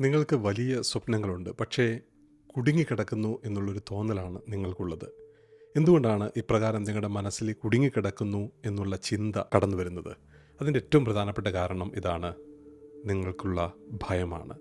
നിങ്ങൾക്ക് വലിയ സ്വപ്നങ്ങളുണ്ട്. പക്ഷേ കുടുങ്ങിക്കിടക്കുന്നു എന്നുള്ളൊരു തോന്നലാണ് നിങ്ങൾക്കുള്ളത്. എന്തുകൊണ്ടാണ് ഇപ്രകാരം നിങ്ങളുടെ മനസ്സിൽ കുടുങ്ങിക്കിടക്കുന്നു എന്നുള്ള ചിന്ത കടന്നു വരുന്നത്? അതിൻ്റെ ഏറ്റവും പ്രധാനപ്പെട്ട കാരണം ഇതാണ്. നിങ്ങൾക്കുള്ള ഭയമാണ്.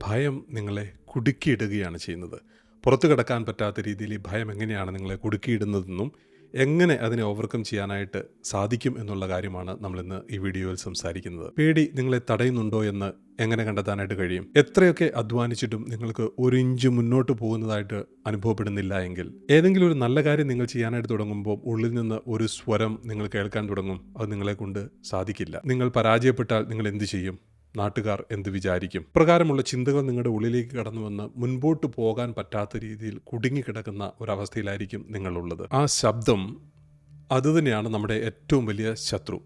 ഭയം നിങ്ങളെ കുടുക്കിയിടുകയാണ് ചെയ്യുന്നത്. പുറത്തു കടക്കാൻ പറ്റാത്ത രീതിയിൽ ഈ ഭയം എങ്ങനെയാണ് നിങ്ങളെ കുടുക്കിയിടുന്നതെന്നും എങ്ങനെ അതിനെ ഓവർകം ചെയ്യാനായിട്ട് സാധിക്കും എന്നുള്ള കാര്യമാണ് നമ്മളിന്ന് ഈ വീഡിയോയിൽ സംസാരിക്കുന്നത്. പേടി നിങ്ങളെ തടയുന്നുണ്ടോ എന്ന് എങ്ങനെ കണ്ടെത്താനായിട്ട് കഴിയും? എത്രയൊക്കെ അധ്വാനിച്ചിട്ടും നിങ്ങൾക്ക് ഒരു ഇഞ്ച് മുന്നോട്ട് പോകുന്നതായിട്ട് അനുഭവപ്പെടുന്നില്ല എങ്കിൽ, ഏതെങ്കിലും ഒരു നല്ല കാര്യം നിങ്ങൾ ചെയ്യാനായിട്ട് തുടങ്ങുമ്പോൾ ഉള്ളിൽ നിന്ന് ഒരു സ്വരം നിങ്ങൾ കേൾക്കാൻ തുടങ്ങും, അത് നിങ്ങളെ കൊണ്ട് സാധിക്കില്ല. നിങ്ങൾ പരാജയപ്പെട്ടാൽ നിങ്ങൾ എന്ത് ചെയ്യും? നാട്ടുകാർ എന്ത് വിചാരിക്കും? പ്രകാരമുള്ള ചിന്തകൾ നിങ്ങളുടെ ഉള്ളിലേക്ക് കടന്നു വന്ന് മുൻപോട്ട് പോകാൻ പറ്റാത്ത രീതിയിൽ കുടുങ്ങിക്കിടക്കുന്ന ഒരവസ്ഥയിലായിരിക്കും നിങ്ങളുള്ളത്. ആ ശബ്ദം അതുതന്നെയാണ് നമ്മുടെ ഏറ്റവും വലിയ ശത്രു.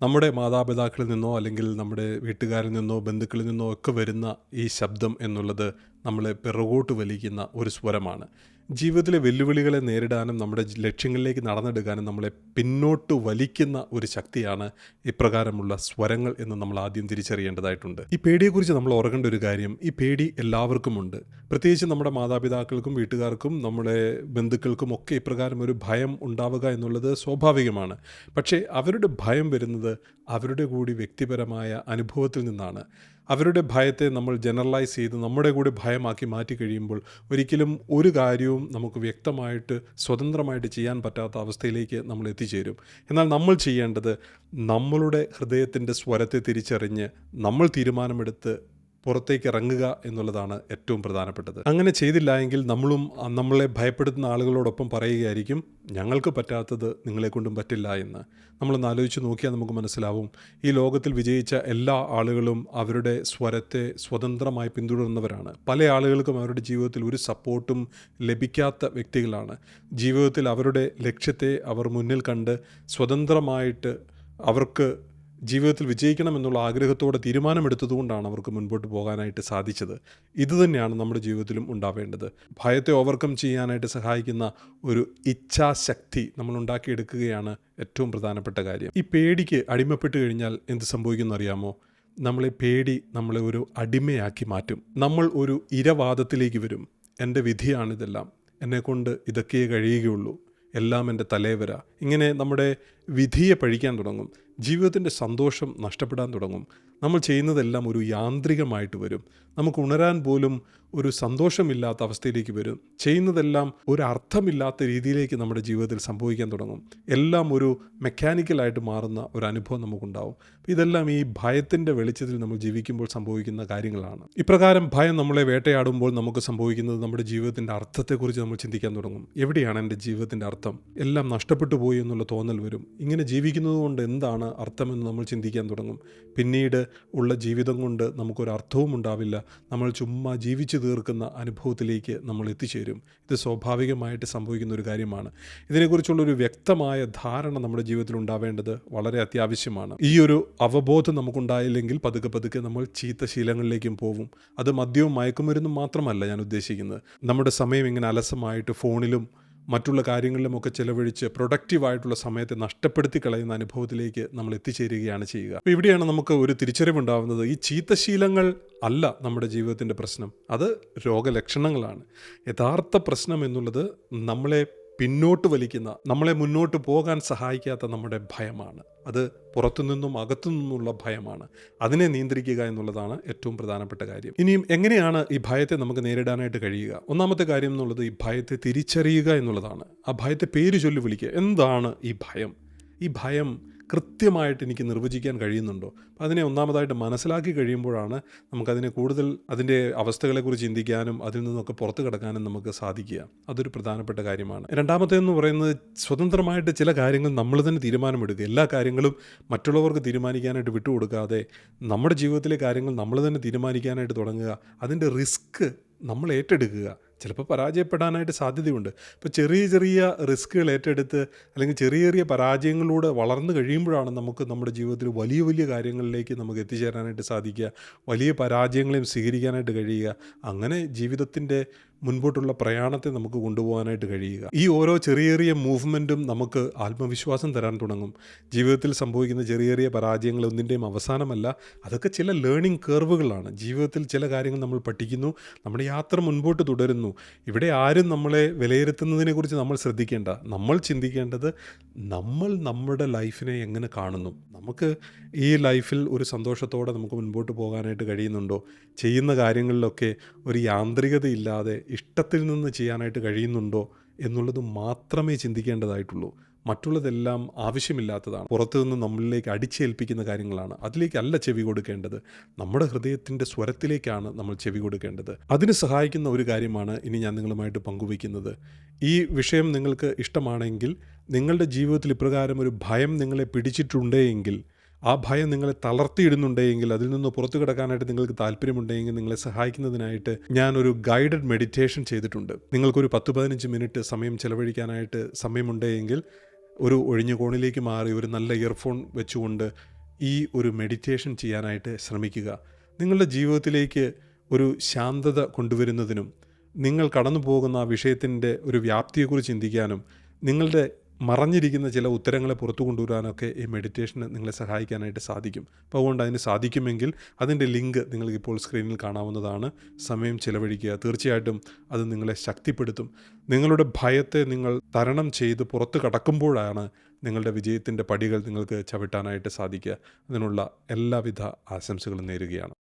നമ്മുടെ മാതാപിതാക്കളിൽ നിന്നോ അല്ലെങ്കിൽ നമ്മുടെ വീട്ടുകാരിൽ നിന്നോ ബന്ധുക്കളിൽ നിന്നോ ഒക്കെ വരുന്ന ഈ ശബ്ദം എന്നുള്ളത് നമ്മളെ പിറകോട്ട് വലിക്കുന്ന ഒരു സ്വരമാണ്. ജീവിതത്തിലെ വെല്ലുവിളികളെ നേരിടാനും നമ്മുടെ ലക്ഷ്യങ്ങളിലേക്ക് നടന്നെടുക്കാനും നമ്മളെ പിന്നോട്ട് വലിക്കുന്ന ഒരു ശക്തിയാണ് ഇപ്രകാരമുള്ള സ്വരങ്ങൾ എന്ന് നമ്മൾ ആദ്യം തിരിച്ചറിയേണ്ടതായിട്ടുണ്ട്. ഈ പേടിയെക്കുറിച്ച് നമ്മൾ ഓർക്കേണ്ട ഒരു കാര്യം, ഈ പേടി എല്ലാവർക്കും ഉണ്ട്. പ്രത്യേകിച്ച് നമ്മുടെ മാതാപിതാക്കൾക്കും വീട്ടുകാർക്കും നമ്മുടെ ബന്ധുക്കൾക്കും ഒക്കെ ഇപ്രകാരം ഒരു ഭയം ഉണ്ടാവുക എന്നുള്ളത് സ്വാഭാവികമാണ്. പക്ഷേ അവരുടെ ഭയം വരുന്നത് അവരുടെ കൂടി വ്യക്തിപരമായ അനുഭവത്തിൽ നിന്നാണ്. അവരുടെ ഭയത്തെ നമ്മൾ ജനറലൈസ് ചെയ്ത് നമ്മുടെ കൂടി ഭയമാക്കി മാറ്റി കഴിയുമ്പോൾ ഒരിക്കലും ഒരു കാര്യവും നമുക്ക് വ്യക്തമായിട്ട് സ്വതന്ത്രമായിട്ട് ചെയ്യാൻ പറ്റാത്ത അവസ്ഥയിലേക്ക് നമ്മൾ എത്തിച്ചേരും. എന്നാൽ നമ്മൾ ചെയ്യേണ്ടത് നമ്മളുടെ ഹൃദയത്തിൻ്റെ സ്വരത്തെ തിരിച്ചറിഞ്ഞ് നമ്മൾ തീരുമാനമെടുത്ത് പുറത്തേക്ക് ഇറങ്ങുക എന്നുള്ളതാണ് ഏറ്റവും പ്രധാനപ്പെട്ടത്. അങ്ങനെ ചെയ്തില്ല എങ്കിൽ നമ്മളും നമ്മളെ ഭയപ്പെടുത്തുന്ന ആളുകളോടൊപ്പം പറയുകയായിരിക്കും, ഞങ്ങൾക്ക് പറ്റാത്തത് നിങ്ങളെക്കൊണ്ടും പറ്റില്ല എന്ന്. നമ്മളൊന്ന് ആലോചിച്ച് നോക്കിയാൽ നമുക്ക് മനസ്സിലാവും, ഈ ലോകത്തിൽ വിജയിച്ച എല്ലാ ആളുകളും അവരുടെ സ്വരത്തെ സ്വതന്ത്രമായി പിന്തുടർന്നവരാണ്. പല ആളുകൾക്കും അവരുടെ ജീവിതത്തിൽ ഒരു സപ്പോർട്ടും ലഭിക്കാത്ത വ്യക്തികളാണ്. ജീവിതത്തിൽ അവരുടെ ലക്ഷ്യത്തെ അവർ മുന്നിൽ കണ്ട് സ്വതന്ത്രമായിട്ട് അവർക്ക് ജീവിതത്തിൽ വിജയിക്കണം എന്നുള്ള ആഗ്രഹത്തോടെ തീരുമാനമെടുത്തതുകൊണ്ടാണ് അവർക്ക് മുൻപോട്ട് പോകാനായിട്ട് സാധിച്ചത്. ഇതുതന്നെയാണ് നമ്മുടെ ജീവിതത്തിലും ഉണ്ടാവേണ്ടത്. ഭയത്തെ ഓവർകം ചെയ്യാനായിട്ട് സഹായിക്കുന്ന ഒരു ഇച്ഛാശക്തി നമ്മൾ ഉണ്ടാക്കിയെടുക്കുകയാണ് ഏറ്റവും പ്രധാനപ്പെട്ട കാര്യം. ഈ പേടിക്ക് അടിമപ്പെട്ട് കഴിഞ്ഞാൽ എന്ത് സംഭവിക്കുമെന്ന് അറിയാമോ? പേടി നമ്മളെ ഒരു അടിമയാക്കി മാറ്റും. നമ്മൾ ഒരു ഇരവാദത്തിലേക്ക് വരും. എൻ്റെ വിധിയാണിതെല്ലാം, എന്നെക്കൊണ്ട് ഇതൊക്കെയേ കഴിയുകയുള്ളൂ, എല്ലാം എൻ്റെ തലേവര. ഇങ്ങനെ നമ്മുടെ വിധിയെ പഴിക്കാൻ തുടങ്ങും. ജീവിതത്തിൻ്റെ സന്തോഷം നഷ്ടപ്പെടാൻ തുടങ്ങും. നമ്മൾ ചെയ്യുന്നതെല്ലാം ഒരു യാന്ത്രികമായിട്ട് വരും. നമുക്ക് ഉണരാൻ പോലും ഒരു സന്തോഷമില്ലാത്ത അവസ്ഥയിലേക്ക് വരും. ചെയ്യുന്നതെല്ലാം ഒരു അർത്ഥമില്ലാത്ത രീതിയിലേക്ക് നമ്മുടെ ജീവിതത്തിൽ സംഭവിക്കാൻ തുടങ്ങും. എല്ലാം ഒരു മെക്കാനിക്കലായിട്ട് മാറുന്ന ഒരു അനുഭവം നമുക്കുണ്ടാവും. ഇതെല്ലാം ഈ ഭയത്തിൻ്റെ വെളിച്ചത്തിൽ നമ്മൾ ജീവിക്കുമ്പോൾ സംഭവിക്കുന്ന കാര്യങ്ങളാണ്. ഇപ്രകാരം ഭയം നമ്മളെ വേട്ടയാടുമ്പോൾ നമുക്ക് സംഭവിക്കുന്നത്, നമ്മുടെ ജീവിതത്തിൻ്റെ അർത്ഥത്തെക്കുറിച്ച് നമ്മൾ ചിന്തിക്കാൻ തുടങ്ങും. എവിടെയാണ് എൻ്റെ ജീവിതത്തിൻ്റെ അർത്ഥം? എല്ലാം നഷ്ടപ്പെട്ടു പോയി എന്നുള്ള തോന്നൽ വരും. ഇങ്ങനെ ജീവിക്കുന്നത് കൊണ്ട് എന്താണ് അർത്ഥമെന്ന് നമ്മൾ ചിന്തിക്കാൻ തുടങ്ങും. പിന്നീട് ഉള്ള ജീവിതം കൊണ്ട് നമുക്കൊരു അർത്ഥവും ഉണ്ടാവില്ല. നമ്മൾ ചുമ്മാ ജീവിച്ചു തീർക്കുന്ന അനുഭവത്തിലേക്ക് നമ്മൾ എത്തിച്ചേരും. ഇത് സ്വാഭാവികമായിട്ട് സംഭവിക്കുന്ന ഒരു കാര്യമാണ്. ഇതിനെക്കുറിച്ചുള്ളൊരു വ്യക്തമായ ധാരണ നമ്മുടെ ജീവിതത്തിൽ ഉണ്ടാവേണ്ടത് വളരെ അത്യാവശ്യമാണ്. ഈ ഒരു അവബോധം നമുക്കുണ്ടായില്ലെങ്കിൽ പതുക്കെ പതുക്കെ നമ്മൾ ചീത്ത ശീലങ്ങളിലേക്കും പോവും. അത് മദ്യവും മയക്കുമരുന്നും മാത്രമല്ല ഞാൻ ഉദ്ദേശിക്കുന്നത്. നമ്മുടെ സമയം ഇങ്ങനെ അലസമായിട്ട് ഫോണിലും മറ്റുള്ള കാര്യങ്ങളിലുമൊക്കെ ചിലവഴിച്ച് പ്രൊഡക്റ്റീവായിട്ടുള്ള സമയത്തെ നഷ്ടപ്പെടുത്തി കളയുന്ന അനുഭവത്തിലേക്ക് നമ്മൾ എത്തിച്ചേരുകയാണ് ചെയ്യുക. അപ്പോൾ ഇവിടെയാണ് നമുക്ക് ഒരു തിരിച്ചറിവുണ്ടാകുന്നത്. ഈ ചീത്തശീലങ്ങൾ അല്ല നമ്മുടെ ജീവിതത്തിൻ്റെ പ്രശ്നം, അത് രോഗലക്ഷണങ്ങളാണ്. യഥാർത്ഥ പ്രശ്നം എന്നുള്ളത് നമ്മളെ പിന്നോട്ട് വലിക്കുന്ന, നമ്മളെ മുന്നോട്ട് പോകാൻ സഹായിക്കാത്ത നമ്മുടെ ഭയമാണ്. അത് പുറത്തുനിന്നും അകത്തുനിന്നുള്ള ഭയമാണ്. അതിനെ നിയന്ത്രിക്കുക എന്നുള്ളതാണ് ഏറ്റവും പ്രധാനപ്പെട്ട കാര്യം. ഇനിയും എങ്ങനെയാണ് ഈ ഭയത്തെ നമുക്ക് നേരിടാനായിട്ട് കഴിയുക? ഒന്നാമത്തെ കാര്യം എന്നുള്ളത് ഈ ഭയത്തെ തിരിച്ചറിയുക എന്നുള്ളതാണ്. ആ ഭയത്തെ പേര് ചൊല്ലി വിളിക്കുക. എന്താണ് ഈ ഭയം? ഈ ഭയം കൃത്യമായിട്ട് എനിക്ക് നിർവചിക്കാൻ കഴിയുന്നുണ്ടോ? അതിനെ ഒന്നാമതായിട്ട് മനസ്സിലാക്കി കഴിയുമ്പോഴാണ് നമുക്കതിനെ കൂടുതൽ അതിൻ്റെ അവസ്ഥകളെക്കുറിച്ച് ചിന്തിക്കാനും അതിൽ നിന്നൊക്കെ പുറത്തു കിടക്കാനും നമുക്ക് സാധിക്കുക. അതൊരു പ്രധാനപ്പെട്ട കാര്യമാണ്. രണ്ടാമത്തേതെന്ന് പറയുന്നത്, സ്വതന്ത്രമായിട്ട് ചില കാര്യങ്ങൾ നമ്മൾ തന്നെ തീരുമാനമെടുക്കുക. എല്ലാ കാര്യങ്ങളും മറ്റുള്ളവർക്ക് തീരുമാനിക്കാനായിട്ട് വിട്ടുകൊടുക്കാതെ നമ്മുടെ ജീവിതത്തിലെ കാര്യങ്ങൾ നമ്മൾ തന്നെ തീരുമാനിക്കാനായിട്ട് തുടങ്ങുക. അതിൻ്റെ റിസ്ക് നമ്മൾ ഏറ്റെടുക്കുക. ചിലപ്പോൾ പരാജയപ്പെടാനായിട്ട് സാധ്യതയുണ്ട്. ഇപ്പോൾ ചെറിയ ചെറിയ റിസ്കുകൾ ഏറ്റെടുത്ത് അല്ലെങ്കിൽ ചെറിയ ചെറിയ പരാജയങ്ങളിലൂടെ വളർന്നു കഴിയുമ്പോഴാണ് നമുക്ക് നമ്മുടെ ജീവിതത്തിൽ വലിയ വലിയ കാര്യങ്ങളിലേക്ക് നമുക്ക് എത്തിച്ചേരാനായിട്ട് സാധിക്കുക. വലിയ പരാജയങ്ങളെയും സ്വീകരിക്കാനായിട്ട് കഴിയുക. അങ്ങനെ ജീവിതത്തിൻ്റെ മുൻപോട്ടുള്ള പ്രയാണത്തെ നമുക്ക് കൊണ്ടുപോകാനായിട്ട് കഴിയുക. ഈ ഓരോ ചെറിയ ചെറിയ മൂവ്മെൻറ്റും നമുക്ക് ആത്മവിശ്വാസം തരാൻ തുടങ്ങും. ജീവിതത്തിൽ സംഭവിക്കുന്ന ചെറിയ ചെറിയ പരാജയങ്ങൾ ഒന്നിൻ്റെയും അവസാനമല്ല. അതൊക്കെ ചില ലേണിംഗ് കർവുകളാണ്. ജീവിതത്തിൽ ചില കാര്യങ്ങൾ നമ്മൾ പഠിക്കുന്നു, നമ്മുടെ യാത്ര മുൻപോട്ട് തുടരുന്നു. ഇവിടെ ആരും നമ്മളെ വിലയിരുത്തുന്നതിനെക്കുറിച്ച് നമ്മൾ ശ്രദ്ധിക്കേണ്ട. നമ്മൾ ചിന്തിക്കേണ്ടത് നമ്മൾ നമ്മുടെ ലൈഫിനെ എങ്ങനെ കാണുന്നു, നമുക്ക് ഈ ലൈഫിൽ ഒരു സന്തോഷത്തോടെ നമുക്ക് മുൻപോട്ട് പോകാനായിട്ട് കഴിയുന്നുണ്ടോ, ചെയ്യുന്ന കാര്യങ്ങളിലൊക്കെ ഒരു യാന്ത്രികതയില്ലാതെ ഇഷ്ടത്തിൽ നിന്ന് ചെയ്യാനായിട്ട് കഴിയുന്നുണ്ടോ എന്നുള്ളത് മാത്രമേ ചിന്തിക്കേണ്ടതായിട്ടുള്ളൂ. മറ്റുള്ളതെല്ലാം ആവശ്യമില്ലാത്തതാണ്, പുറത്തു നിന്ന് നമ്മളിലേക്ക് അടിച്ചേൽപ്പിക്കുന്ന കാര്യങ്ങളാണ്. അതിലേക്കല്ല ചെവി കൊടുക്കേണ്ടത്. നമ്മുടെ ഹൃദയത്തിൻ്റെ സ്വരത്തിലേക്കാണ് നമ്മൾ ചെവി കൊടുക്കേണ്ടത്. അതിന് സഹായിക്കുന്ന ഒരു കാര്യമാണ് ഇനി ഞാൻ നിങ്ങളുമായിട്ട് പങ്കുവയ്ക്കുന്നത്. ഈ വിഷയം നിങ്ങൾക്ക് ഇഷ്ടമാണെങ്കിൽ, നിങ്ങളുടെ ജീവിതത്തിൽ ഇപ്രകാരം ഒരു ഭയം നിങ്ങളെ പിടിച്ചിട്ടുണ്ടെങ്കിൽ, ആ ഭയം നിങ്ങളെ തളർത്തിയിടുന്നുണ്ടെങ്കിൽ, അതിൽ നിന്ന് പുറത്തു കിടക്കാനായിട്ട് നിങ്ങൾക്ക് താല്പര്യമുണ്ടെങ്കിൽ, നിങ്ങളെ സഹായിക്കുന്നതിനായിട്ട് ഞാനൊരു ഗൈഡഡ് മെഡിറ്റേഷൻ ചെയ്തിട്ടുണ്ട്. നിങ്ങൾക്കൊരു 10-15 മിനിറ്റ് സമയം ചെലവഴിക്കാനായിട്ട് സമയമുണ്ടെങ്കിൽ, ഒരു ഒഴിഞ്ഞ കോണിലേക്ക് മാറി ഒരു നല്ല ഇയർഫോൺ വെച്ചുകൊണ്ട് ഈ ഒരു മെഡിറ്റേഷൻ ചെയ്യാനായിട്ട് ശ്രമിക്കുക. നിങ്ങളുടെ ജീവിതത്തിലേക്ക് ഒരു ശാന്തത കൊണ്ടുവരുന്നതിനും, നിങ്ങൾ കടന്നു പോകുന്ന ആ വിഷയത്തിൻ്റെ ഒരു വ്യാപ്തിയെക്കുറിച്ച് ചിന്തിക്കാനും, നിങ്ങളുടെ മറഞ്ഞിരിക്കുന്ന ചില ഉത്തരങ്ങളെ പുറത്തു കൊണ്ടുവരാനൊക്കെ ഈ മെഡിറ്റേഷന് നിങ്ങളെ സഹായിക്കാനായിട്ട് സാധിക്കും. അപ്പോൾ അതുകൊണ്ട് അതിന് സാധിക്കുമെങ്കിൽ അതിൻ്റെ ലിങ്ക് നിങ്ങൾക്കിപ്പോൾ സ്ക്രീനിൽ കാണാവുന്നതാണ്. സമയം ചിലവഴിക്കുക. തീർച്ചയായിട്ടും അത് നിങ്ങളെ ശക്തിപ്പെടുത്തും. നിങ്ങളുടെ ഭയത്തെ നിങ്ങൾ തരണം ചെയ്ത് പുറത്ത് കടക്കുമ്പോഴാണ് നിങ്ങളുടെ വിജയത്തിൻ്റെ പടികൾ നിങ്ങൾക്ക് ചവിട്ടാനായിട്ട് സാധിക്കുക. അതിനുള്ള എല്ലാവിധ ആശംസകളും നേരുകയാണ്.